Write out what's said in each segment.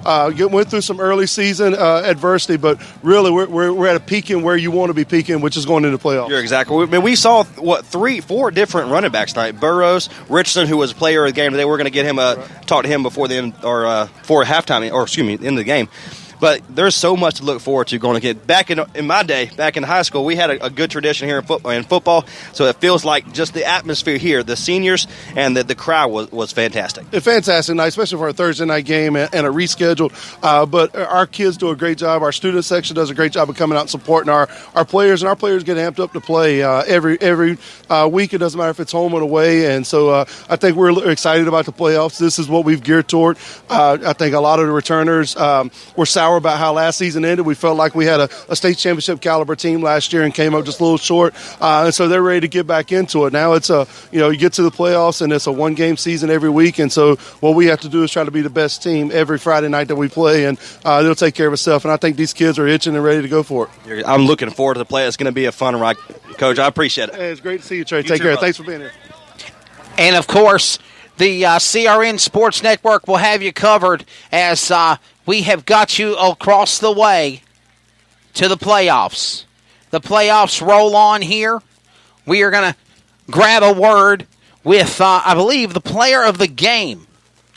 went through some early season adversity, but really we're at a peaking where you want to be peaking, which is going into the playoffs. You're exactly. I mean, we saw, 4 different running backs tonight. Burrows, Richardson, who was player of the game today. We're going to get him, talk to him before the end, or for halftime, or excuse me, end of the game. But there's so much to look forward to going to get. Back in my day, back in high school, we had a good tradition here in football, so it feels like just the atmosphere here, the seniors and the crowd was fantastic. A fantastic night, especially for a Thursday night game and a rescheduled. But our kids do a great job. Our student section does a great job of coming out and supporting our players, and our players get amped up to play every week. It doesn't matter if it's home or away. And so I think we're excited about the playoffs. This is what we've geared toward. I think a lot of the returners were sour about how last season ended. We felt like we had a state championship caliber team last year and came up just a little short, and so they're ready to get back into it. Now it's you get to the playoffs and it's a one-game season every week, and so what we have to do is try to be the best team every Friday night that we play, and they'll take care of itself. And I think these kids are itching and ready to go for it. I'm looking forward to the play. It's going to be a fun ride, Coach. I appreciate it. Hey, it's great to see you, Trey. Take care. Brother. Thanks for being here. And of course, the CRN Sports Network will have you covered as we have got you across the way to the playoffs. The playoffs roll on here. We are going to grab a word with, I believe, the player of the game.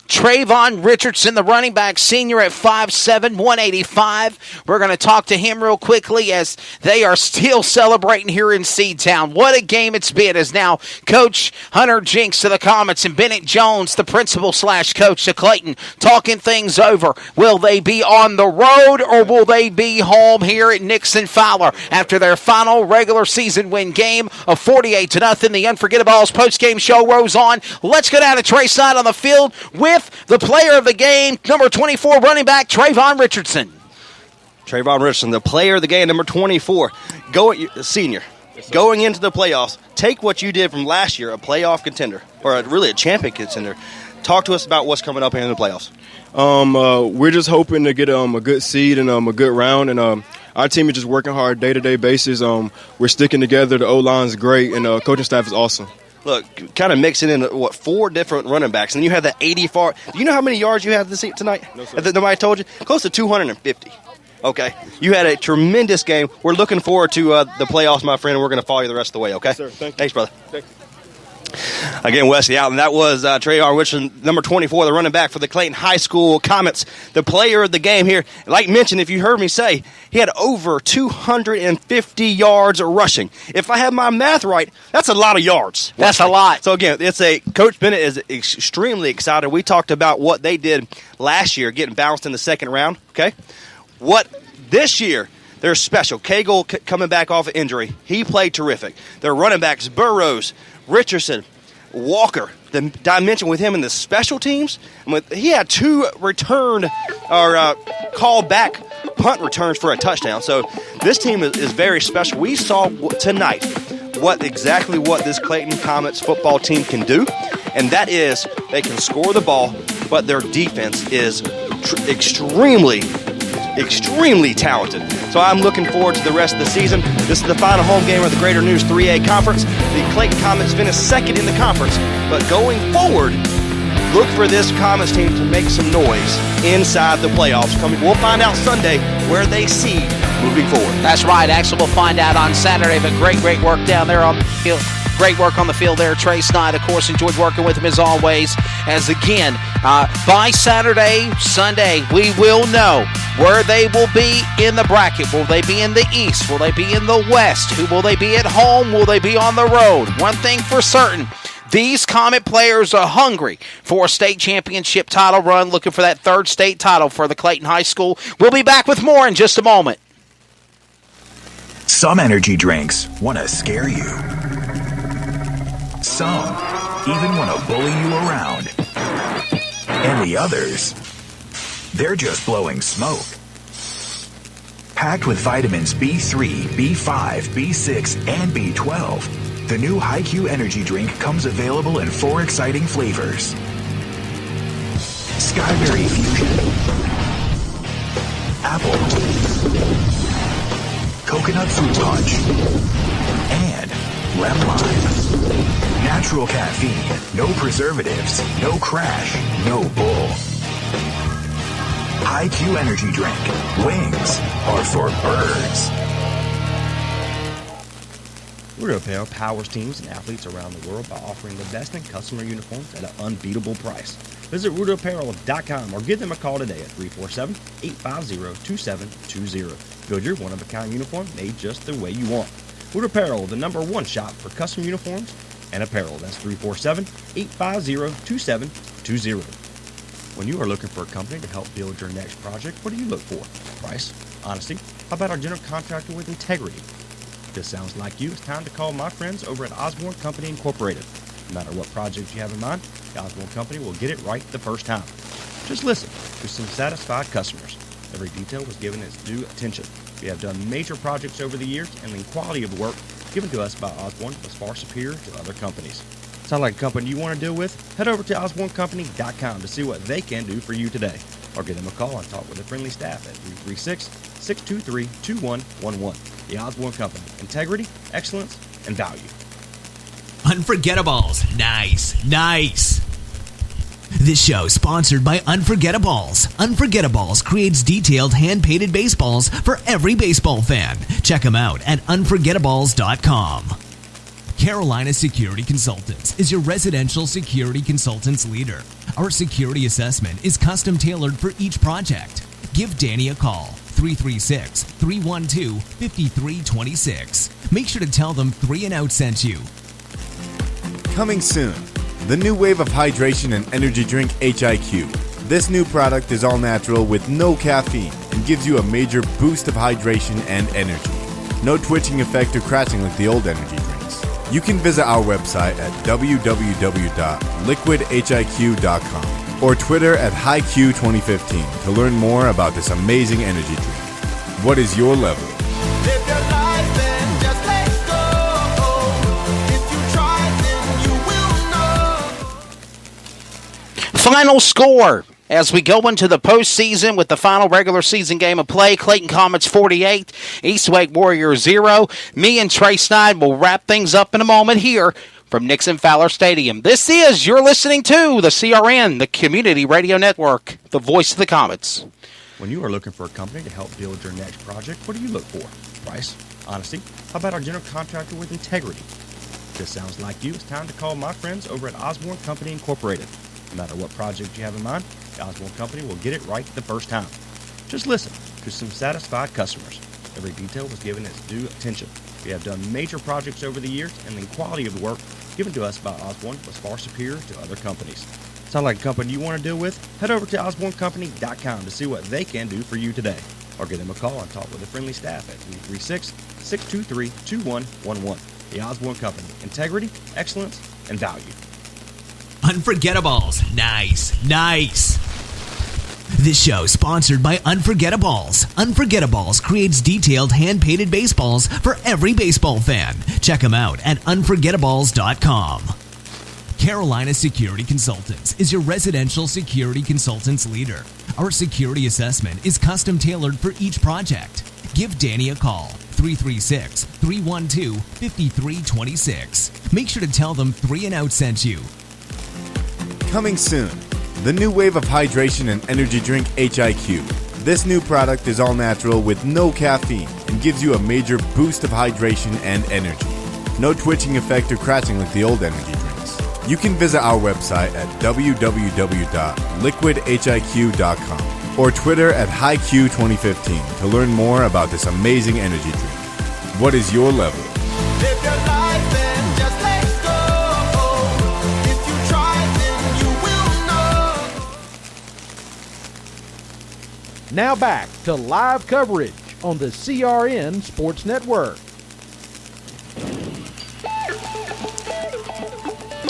Trayvon Richardson, the running back, senior at 5'7", 185. We're going to talk to him real quickly as they are still celebrating here in Seatown. What a game it's been as now Coach Hunter Jinks to the Comets and Bennett Jones, the principal/coach to Clayton, talking things over. Will they be on the road or will they be home here at Nixon Fowler after their final regular season win game of 48-0? The Unforgettables post-game show rolls on. Let's go down to Trey's side on the field with the player of the game, number 24 running back, Trayvon Richardson. Trayvon Richardson, the player of the game, number 24, senior. Yes, going into the playoffs, take what you did from last year, a playoff contender, or really a champion contender. Talk to us about what's coming up here in the playoffs. We're just hoping to get a good seed and a good round, and our team is just working hard day-to-day basis. We're sticking together. The O-line's great, and coaching staff is awesome. Look, kind of mixing in, 4 different running backs, and you have that 84. Do you know how many yards you had tonight? No, sir. Nobody told you? Close to 250. Okay. You had a tremendous game. We're looking forward to the playoffs, my friend, and we're going to follow you the rest of the way, okay? Yes, sir. Thank you. Thanks, brother. Thanks. Again, Wesley Allen, that was Trayvon Richardson, number 24, the running back for the Clayton High School Comets, the player of the game here. Like mentioned, if you heard me say, he had over 250 yards rushing. If I have my math right, that's a lot of yards. That's a lot. So, again, Coach Bennett is extremely excited. We talked about what they did last year, getting bounced in the second round, okay? What this year, they're special. Cagle coming back off of injury. He played terrific. Their running backs, Burrows, Richardson, Walker, the dimension with him in the special teams. He had 2 returned or called back punt returns for a touchdown. So this team is very special. We saw tonight what this Clayton Comets football team can do, and that is they can score the ball, but their defense is extremely talented. So I'm looking forward to the rest of the season. This is the final home game of the Greater News 3A Conference. The Clayton Comets finished second in the conference, but going forward, look for this Comets team to make some noise inside the playoffs. We'll find out Sunday where they see moving forward. That's right. Actually, we'll find out on Saturday, but great work down there on the field. Great work on the field there. Trey Snyder, of course, enjoyed working with him as always. As again, by Sunday, we will know where they will be in the bracket. Will they be in the East? Will they be in the West? Who will they be at home? Will they be on the road? One thing for certain, these Comet players are hungry for a state championship title run, looking for that 3rd state title for the Clayton High School. We'll be back with more in just a moment. Some energy drinks want to scare you. Some even want to bully you around. And the others, they're just blowing smoke. Packed with vitamins B3, B5, B6, and B12, the new HiQ energy drink comes available in 4 exciting flavors. Skyberry Fusion, Apple, Coconut Fruit Punch, and Lemon Lime. Natural caffeine, no preservatives, no crash, no bull. High-Q Energy Drink. Wings are for birds. Rudo Apparel powers teams and athletes around the world by offering the best in customer uniforms at an unbeatable price. Visit RudoApparel.com or give them a call today at 347-850-2720. Build your one-of-a-kind uniform made just the way you want. Rudo Apparel, the #1 shop for custom uniforms and apparel. That's 347-850-2720. When you are looking for a company to help build your next project, what do you look for? Price? Honesty? How about our general contractor with integrity? If this sounds like you, it's time to call my friends over at Osborne Company Incorporated. No matter what project you have in mind, the Osborne Company will get it right the first time. Just listen to some satisfied customers. Every detail was given its due attention. We have done major projects over the years, and the quality of the work given to us by Osborne was far superior to other companies. Sound like a company you want to deal with? Head over to OsborneCompany.com to see what they can do for you today. Or give them a call and talk with the friendly staff at 336-623-2111. The Osborne Company. Integrity, excellence, and value. Unforgettables. Nice. This show sponsored by Unforgettables. Unforgettables creates detailed hand-painted baseballs for every baseball fan. Check them out at unforgettables.com. Carolina Security Consultants is your residential security consultants leader. Our security assessment is custom tailored for each project. Give Danny a call, 336-312-5326. Make sure to tell them 3 and Out sent you. Coming soon, the new wave of hydration and energy drink HIQ. This new product is all natural with no caffeine and gives you a major boost of hydration and energy. No twitching effect or crashing like the old energy drinks. You can visit our website at www.liquidhiq.com or Twitter at HighQ2015 to learn more about this amazing energy drink. What is your level? Live your life and just let go. If you try, then you will know. Final score as we go into the postseason with the final regular season game of play. Clayton Comets 48, East Wake Warriors 0. Me and Trey Snyder will wrap things up in a moment here from Nixon Fowler Stadium. This is, you're listening to the CRN, the Community Radio Network, the voice of the Comets. When you are looking for a company to help build your next project, what do you look for? Price? Honesty? How about our general contractor with integrity? If this sounds like you, it's time to call my friends over at Osborne Company Incorporated. No matter what project you have in mind, the Osborne Company will get it right the first time. Just listen to some satisfied customers. Every detail was given its due attention. We have done major projects over the years, and the quality of the work given to us by Osborne was far superior to other companies. Sound like a company you want to deal with? Head over to OsborneCompany.com to see what they can do for you today. Or give them a call and talk with the friendly staff at 336-623-2111. The Osborne Company. Integrity, excellence, and value. Unforgettables. Nice. This show sponsored by Unforgettables. Unforgettables creates detailed hand-painted baseballs for every baseball fan. Check them out at unforgettables.com. Carolina Security Consultants is your residential security consultants leader. Our security assessment is custom tailored for each project. Give Danny a call, 336-312-5326. Make sure to tell them 3 and Out sent you. Coming soon, the new wave of hydration and energy drink HIQ. This new product is all natural with no caffeine and gives you a major boost of hydration and energy. No twitching effect or crashing like the old energy drinks. You can visit our website at www.liquidhiq.com or Twitter at HighQ2015 to learn more about this amazing energy drink. What is your level? Live your life and just let go. If you try, then you will know. Now back to live coverage on the CRN Sports Network.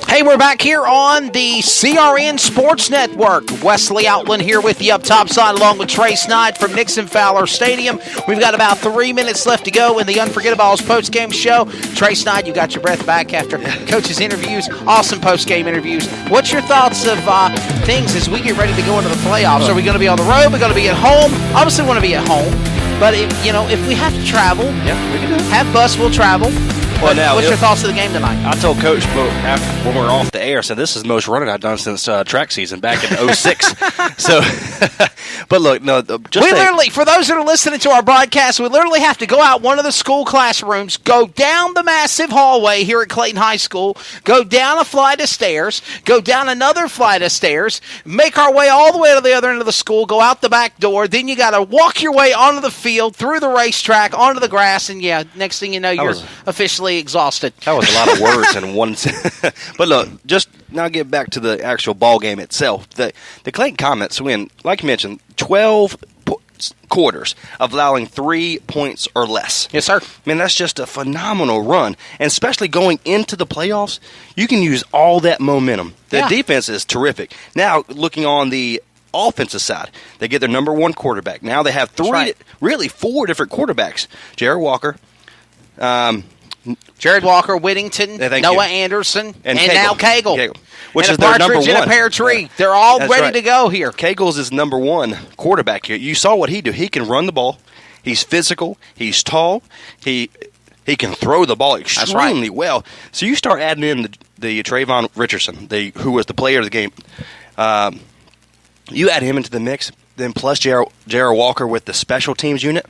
Hey, we're back here on the CRN Sports Network. Wesley Outland here with you up top side along with Trey Snyder from Nixon Fowler Stadium. We've got about 3 minutes left to go in the Unforgettables postgame show. Trey Snyder, you got your breath back after Coach's interviews. Awesome postgame interviews. What's your thoughts of things as we get ready to go into the playoffs? Are we going to be on the road? Are we going to be at home? Obviously want to be at home. But if we have to travel, Yeah, we can do it. have bus, we'll travel. Well, now, what's your thoughts of the game tonight? I told Coach when we were off the air, I said, this is the most running I've done since track season back in 06. So, but look, no, literally, for those that are listening to our broadcast, we literally have to go out one of the school classrooms, go down the massive hallway here at Clayton High School, go down a flight of stairs, go down another flight of stairs, make our way all the way to the other end of the school, go out the back door, then you got to walk your way onto the field, through the racetrack, onto the grass, and next thing you know, you're officially exhausted. That was a lot of words in one But look, just now get back to the actual ball game itself. The Clayton Comets win, like you mentioned, 12 quarters of allowing 3 points or less. Yes, sir. I mean, that's just a phenomenal run. And especially going into the playoffs, you can use all that momentum. The defense is terrific. Now, looking on the offensive side, they get their number one quarterback. Now they have really four different quarterbacks. Jared Walker, Whittington, Noah Anderson, and now Cagle. Which and is their number one. And a pear tree. They're all ready to go here. Cagle's is number one quarterback here. You saw what he do. He can run the ball. He's physical. He's tall. He can throw the ball extremely well. So you start adding in the Trayvon Richardson, who was the player of the game. You add him into the mix, then plus Jared Walker with the special teams unit.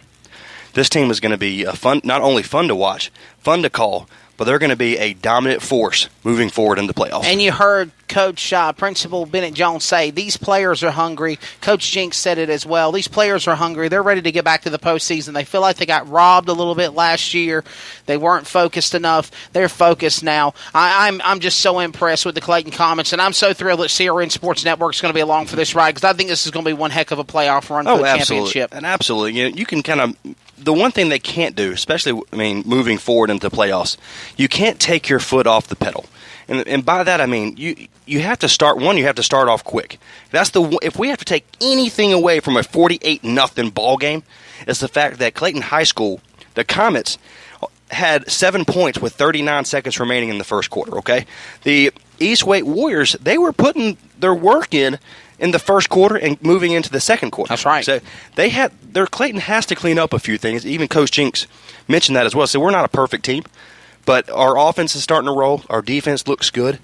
This team is going to be not only fun to watch, fun to call, but they're going to be a dominant force moving forward in the playoffs. And you heard Coach Principal Bennett Jones say these players are hungry. Coach Jinks said it as well. These players are hungry. They're ready to get back to the postseason. They feel like they got robbed a little bit last year. They weren't focused enough. They're focused now. I'm just so impressed with the Clayton Comets, and I'm so thrilled that CRN Sports Network is going to be along for this ride because I think this is going to be one heck of a playoff run for the championship. And absolutely. You can kind of – the one thing they can't do, especially, moving forward into the playoffs, you can't take your foot off the pedal. And by that, I mean, you have to start – one, you have to start off quick. If we have to take anything away from a 48-0 ball game, it's the fact that Clayton High School, the Comets, had 7 points with 39 seconds remaining in the first quarter, okay? The East Wake Warriors, they were putting their work in the first quarter and moving into the second quarter. That's right. So Clayton has to clean up a few things. Even Coach Jinks mentioned that as well. So we're not a perfect team, but our offense is starting to roll. Our defense looks good.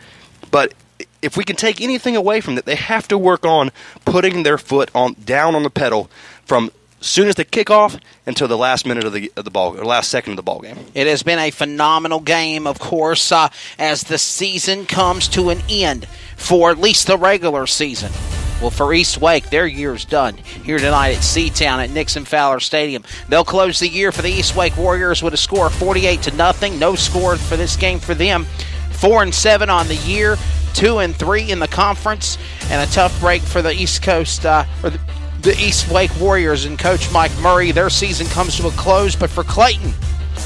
But if we can take anything away from that, they have to work on putting their foot down on the pedal from soon as the kickoff until the last minute of the ball, or last second of the ball game. It has been a phenomenal game, of course, as the season comes to an end for at least the regular season. Well, for East Wake, their year's done here tonight at Seatown at Nixon Fowler Stadium. They'll close the year for the East Wake Warriors with a score of 48-0. No score for this game for them. 4-7 on the year, 2-3 in the conference, and a tough break for the East Coast the East Wake Warriors and Coach Mike Murray. Their season comes to a close, but for Clayton,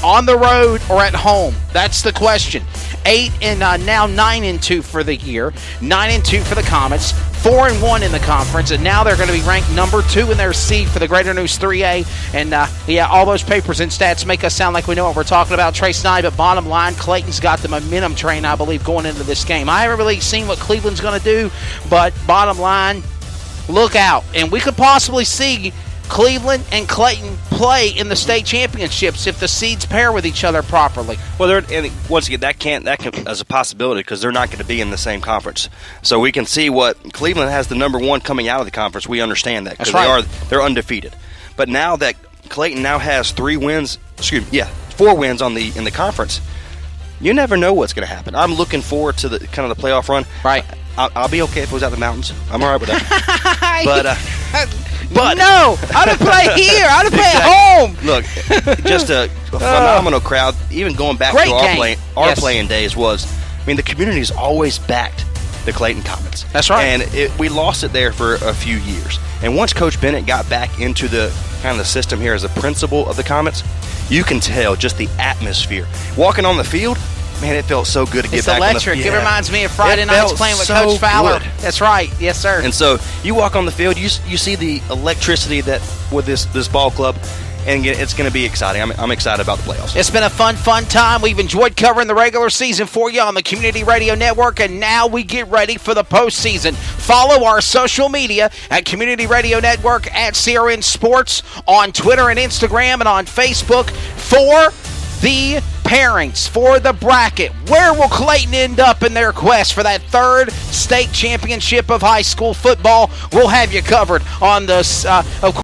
on the road or at home? That's the question. 8 and now 9-2 for the year. 9-2 for the Comets. 4-1 in the conference, and now they're going to be ranked number 2 in their seed for the Greater News 3A. And all those papers and stats make us sound like we know what we're talking about, Trace and I. But bottom line, Clayton's got the momentum train, I believe, going into this game. I haven't really seen what Cleveland's going to do, but bottom line, look out. And we could possibly see Cleveland and Clayton play in the state championships if the seeds pair with each other properly. Well, and once again, that can as a possibility because they're not going to be in the same conference. So we can see what Cleveland has the number 1 coming out of the conference. We understand that because they're undefeated. But now that Clayton now has 4 wins in the conference, you never know what's going to happen. I'm looking forward to the kind of the playoff run. Right. I'll be okay if it was out in the mountains. I'm all right with that. But no, I'd have played here. I'd have played at home. Look, just a phenomenal crowd. Even going back to our playing days the community's always backed the Clayton Comets. That's right. And we lost it there for a few years. And once Coach Bennett got back into the kind of the system here as a principal of the Comets, you can tell just the atmosphere. Walking on the field, man, it felt so good to get back electric. on the field. It reminds me of Friday nights playing with Coach Fowler. Good. That's right. Yes, sir. And so you walk on the field, you see the electricity that with this ball club, and it's going to be exciting. I'm excited about the playoffs. It's been a fun time. We've enjoyed covering the regular season for you on the Community Radio Network, and now we get ready for the postseason. Follow our social media at Community Radio Network, at CRN Sports, on Twitter and Instagram, and on Facebook for the pairings for the bracket. Where will Clayton end up in their quest for that third state championship of high school football? We'll have you covered on this, of